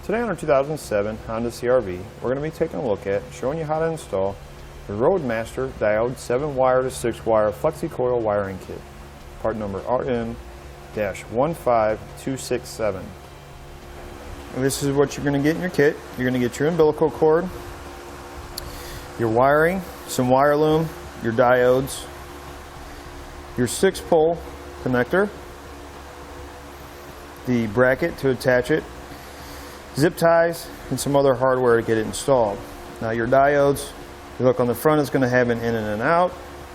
Today on our 2007 Honda CRV, we're going to be taking a look at showing you how to install the Roadmaster Diode 7-wire to 6-wire Flexo-Coil Wiring Kit, part number RM-15267. And this is what you're going to get in your kit. You're going to get your umbilical cord, your wiring, some wire loom, your diodes, your 6-pole connector, the bracket to attach it, zip ties, and some other hardware to get it installed. Now your diodes, you look on the front, it's going to have an in and an out.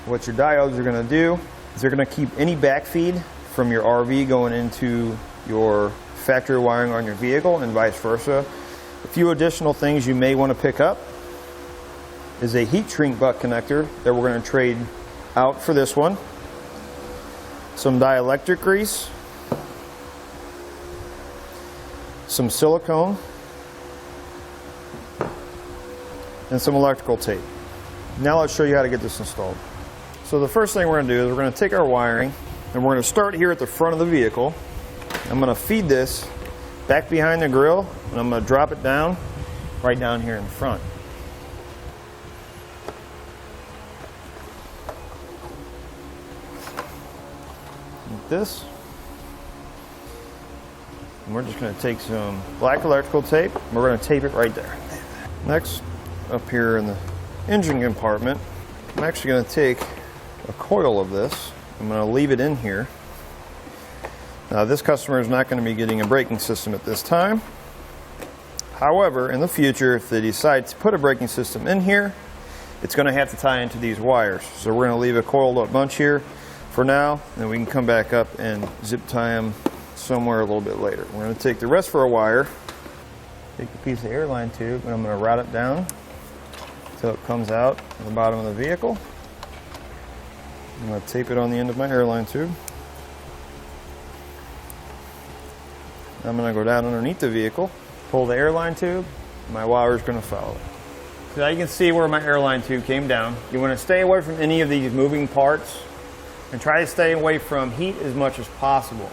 What your diodes are going to do is they're going to keep any backfeed from your RV going into your factory wiring on your vehicle and vice versa. A few additional things you may want to pick up is a heat shrink butt connector that we're going to trade out for this one. Some dielectric grease, some silicone, and some electrical tape. Now let's show you how to get this installed. So the first thing we're going to do is we're going to take our wiring and we're going to start here at the front of the vehicle. I'm going to feed this back behind the grill and I'm going to drop it down right down here in the front. Like this. And we're just going to take some black electrical tape and we're going to tape it right there. Next, up here in the engine compartment, I'm actually going to take a coil of this. I'm going to leave it in here. Now this customer is not going to be getting a braking system at this time. However, in the future, if they decide to put a braking system in here, it's going to have to tie into these wires. So we're going to leave a coiled up bunch here for now, and we can come back up and zip tie them somewhere a little bit later. We're going to take the rest for a wire, take a piece of airline tube, and I'm going to route it down until it comes out at the bottom of the vehicle. I'm going to tape it on the end of my airline tube. I'm going to go down underneath the vehicle, pull the airline tube, and my wire is going to follow it. So now you can see where my airline tube came down. You want to stay away from any of these moving parts and try to stay away from heat as much as possible.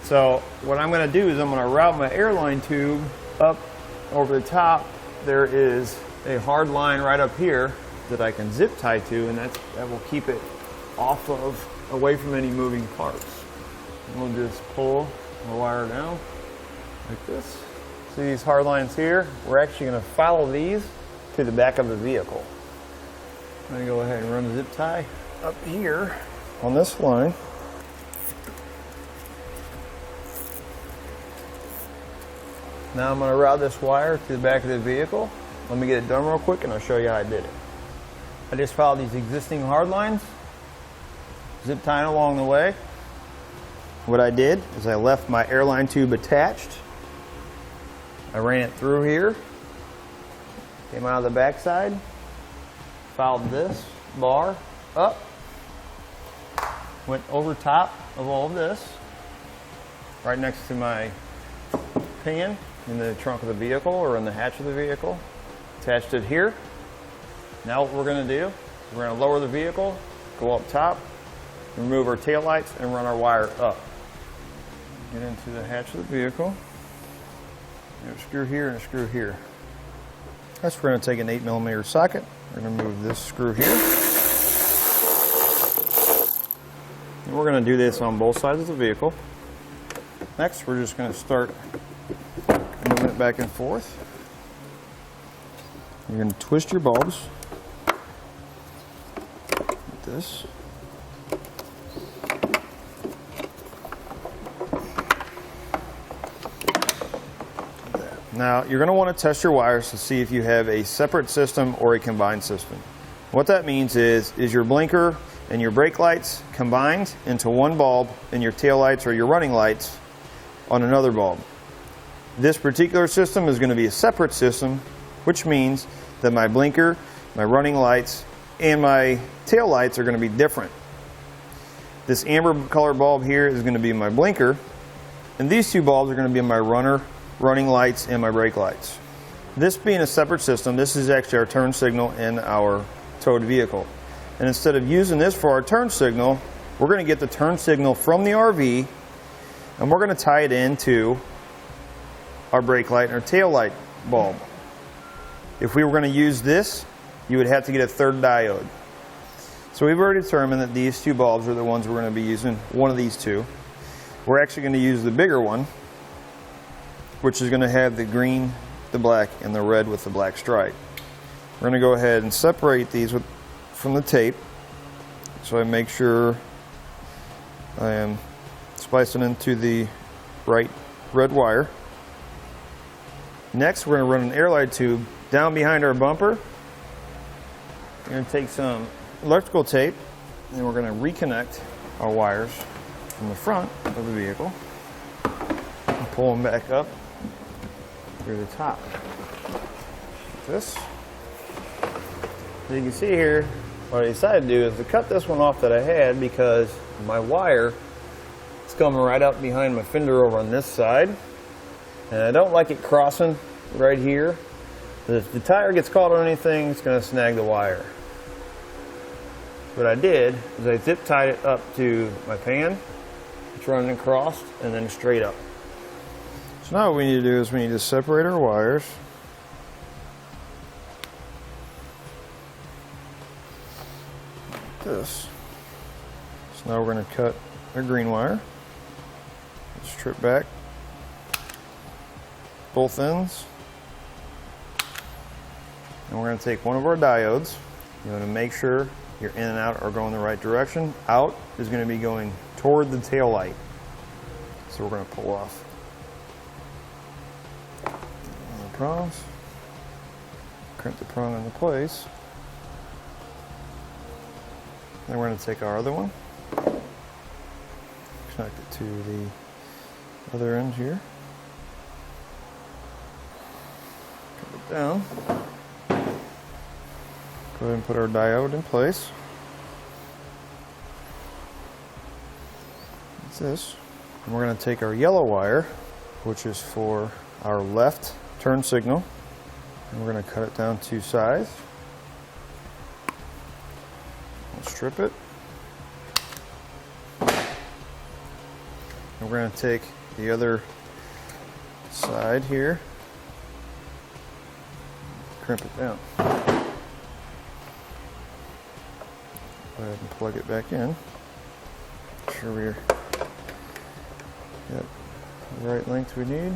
So what I'm going to do is I'm going to route my airline tube up over the top. There is a hard line right up here that I can zip tie to, and that will keep it off of, away from any moving parts. And we'll just pull the wire down like this. See these hard lines here? We're actually going to follow these to the back of the vehicle. I'm going to go ahead and run the zip tie up here on this line. Now I'm going to route this wire to the back of the vehicle. Let me get it done real quick and I'll show you how I did it. I just followed these existing hard lines, zip tying along the way. What I did is I left my airline tube attached. I ran it through here, came out of the back side, followed this bar up, went over top of all of this, right next to my pinion in the trunk of the vehicle or in the hatch of the vehicle, attached it here. Now what we're going to do, we're going to lower the vehicle, go up top, remove our tail lights, and run our wire up. Get into the hatch of the vehicle. A screw here and a screw here. Next, we're going to take an 8mm socket. We're going to move this screw here. And we're going to do this on both sides of the vehicle. Next, we're just going to start moving it back and forth. You're going to twist your bulbs like this. Now, you're going to want to test your wires to see if you have a separate system or a combined system. What that means is your blinker and your brake lights combined into one bulb and your tail lights or your running lights on another bulb. This particular system is going to be a separate system, which means that my blinker, my running lights, and my tail lights are going to be different. This amber color bulb here is going to be my blinker, and these two bulbs are going to be my running lights, and my brake lights. This being a separate system, this is actually our turn signal in our towed vehicle. And instead of using this for our turn signal, we're going to get the turn signal from the RV and we're going to tie it into our brake light and our tail light bulb. If we were going to use this, you would have to get a third diode. So we've already determined that these two bulbs are the ones we're going to be using, one of these two. We're actually going to use the bigger one, which is going to have the green, the black, and the red with the black stripe. We're going to go ahead and separate these from the tape, so I make sure I am splicing into the right red wire. Next, we're going to run an air line tube down behind our bumper. We're going to take some electrical tape, and we're going to reconnect our wires from the front of the vehicle and pull them back up through the top. Like this. As you can see here, what I decided to do is to cut this one off that I had because my wire is coming right up behind my fender over on this side, and I don't like it crossing right here. If the tire gets caught on anything, it's going to snag the wire. What I did is I zip tied it up to my pan. It's running across and then straight up. So now what we need to do is we need to separate our wires. Like this. So now we're going to cut our green wire. Strip back both ends. And we're going to take one of our diodes. You want to make sure your in and out are going the right direction. Out is going to be going toward the tail light. So we're going to pull off the prongs, crimp the prong into place. Then we're going to take our other one, connect it to the other end here, cut it down. Go ahead and put our diode in place. That's this. And we're going to take our yellow wire, which is for our left turn signal, and we're going to cut it down two sides. We'll strip it. And we're going to take the other side here, crimp it down. Go ahead and plug it back in. Make sure we're got the right length we need.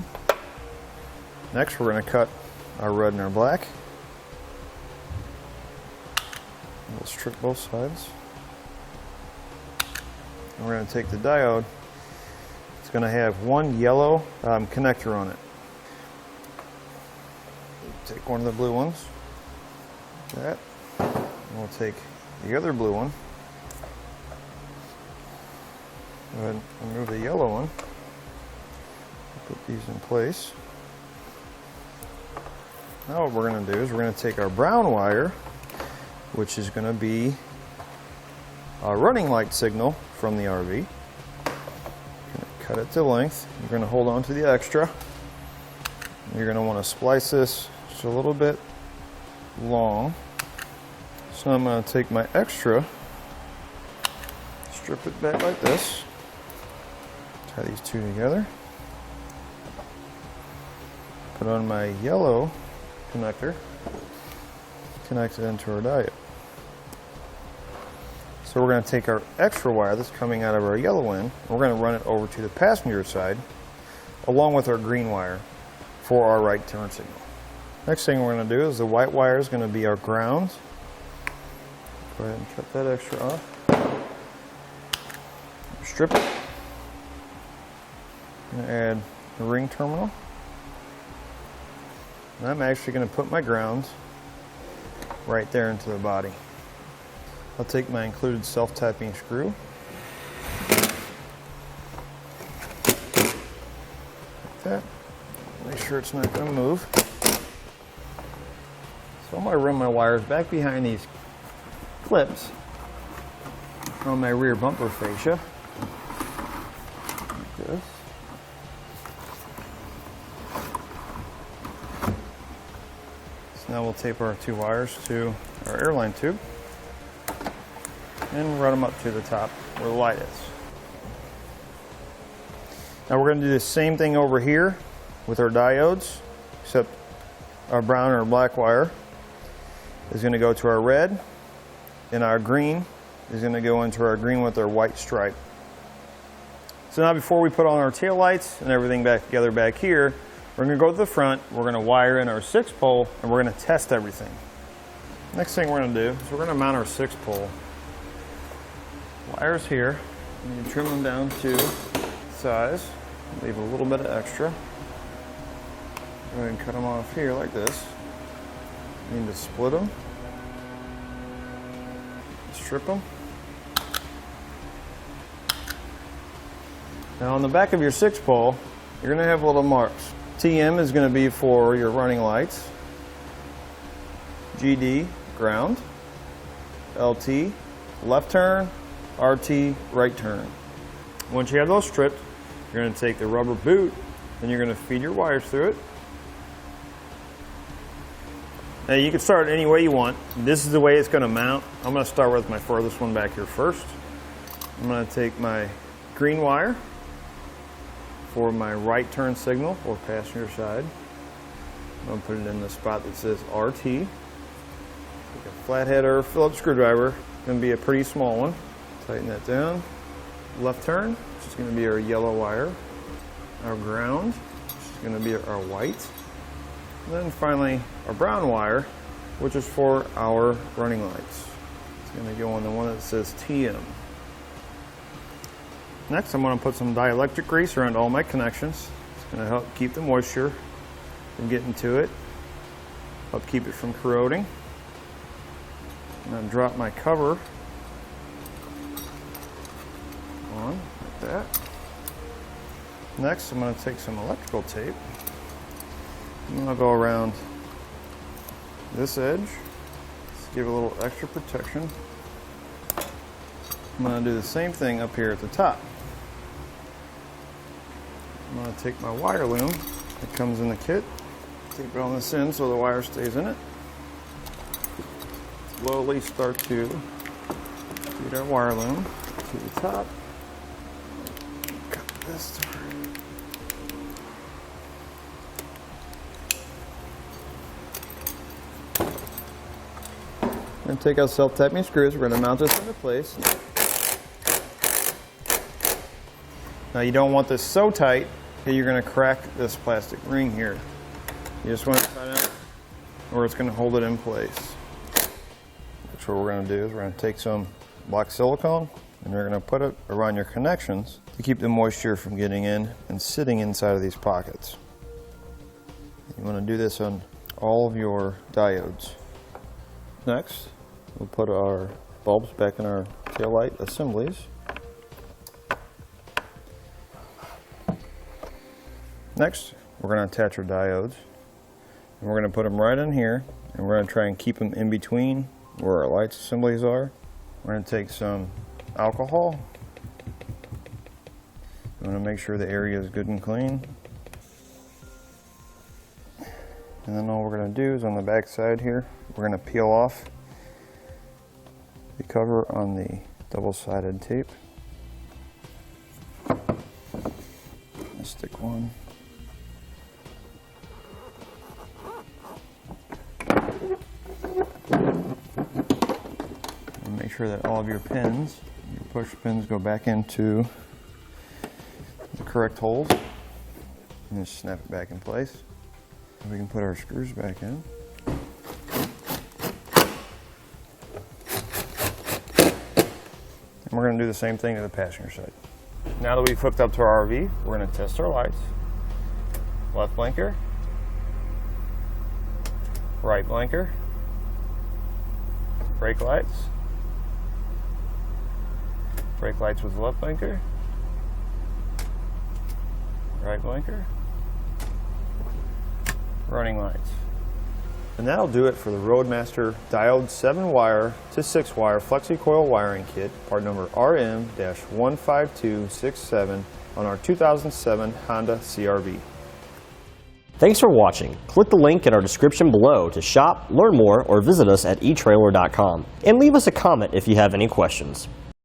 Next, we're going to cut our red and our black. We'll strip both sides. And we're going to take the diode. It's going to have one yellow connector on it. Take one of the blue ones. Like that. And we'll take the other blue one. Go ahead and remove the yellow one. Put these in place. Now what we're going to do is we're going to take our brown wire, which is going to be our running light signal from the RV. Going to cut it to length. You're going to hold on to the extra. You're going to want to splice this just a little bit long. So I'm going to take my extra, strip it back like this, tie these two together, put on my yellow connector, connect it into our diode. So we're going to take our extra wire that's coming out of our yellow end, and we're going to run it over to the passenger side along with our green wire for our right turn signal. Next thing we're going to do is the white wire is going to be our ground. Go ahead and cut that extra off. Strip it. I'm going to add a ring terminal. And I'm actually going to put my ground right there into the body. I'll take my included self-tapping screw. Like that. Make sure it's not going to move. So I'm going to run my wires back behind these clips on my rear bumper fascia. Like this. So now we'll tape our two wires to our airline tube and run them up to the top where the light is. Now we're going to do the same thing over here with our diodes, except our brown or black wire is going to go to our red, and our green is going to go into our green with our white stripe. So now before we put on our tail lights and everything back together back here, we're going to go to the front, we're going to wire in our 6-pole, and we're going to test everything. Next thing we're going to do is we're going to mount our 6-pole. Wires here, and you trim them down to size, leave a little bit of extra. Go ahead and cut them off here like this. You need to split them, strip them. Now on the back of your 6-pole, you're going to have little marks. TM is going to be for your running lights. GD, ground. LT, left turn. RT, right turn. Once you have those stripped, you're going to take the rubber boot and you're going to feed your wires through it. Now you can start any way you want. This is the way it's going to mount. I'm going to start with my furthest one back here first. I'm going to take my green wire for my right turn signal or passenger side. I'm going to put it in the spot that says RT. Take a flathead or a Phillips screwdriver. It's going to be a pretty small one. Tighten that down. Left turn, which is going to be our yellow wire. Our ground, which is going to be our white. And then finally, our brown wire, which is for our running lights. It's going to go on the one that says TM. Next, I'm going to put some dielectric grease around all my connections. It's going to help keep the moisture from getting to it, help keep it from corroding. I'm going to drop my cover on like that. Next, I'm going to take some electrical tape. I'm going to go around this edge. Just give it a little extra protection. I'm going to do the same thing up here at the top. I'm going to take my wire loom that comes in the kit, tape it on this end so the wire stays in it. Slowly start to feed our wire loom to the top. Cut this through. We're going to take our self-tapping screws, we're going to mount this into place. Now you don't want this so tight that you're going to crack this plastic ring here. You just want to tighten it or it's going to hold it in place. That's what we're going to do is we're going to take some black silicone and we're going to put it around your connections to keep the moisture from getting in and sitting inside of these pockets. You want to do this on all of your diodes. Next, we'll put our bulbs back in our taillight assemblies. Next, we're going to attach our diodes. And we're going to put them right in here, and we're going to try and keep them in between where our lights assemblies are. We're going to take some alcohol. We want to make sure the area is good and clean. And then all we're going to do is on the back side here, we're going to peel off the cover on the double-sided tape. Let's stick one. And make sure that all of your pins, your push pins, go back into the correct holes. And just snap it back in place. And we can put our screws back in. And we're going to do the same thing to the passenger side. Now that we've hooked up to our RV, we're going to test our lights. Left blinker, right blinker, brake lights with the left blinker, right blinker, running lights. And that'll do it for the Roadmaster Diode 7-wire to 6-wire Flexo-Coil Wiring Kit, part number RM-15267 on our 2007 Honda CRV. Thanks for watching. Click the link in our description below to shop, learn more, or visit us at eTrailer.com. And leave us a comment if you have any questions.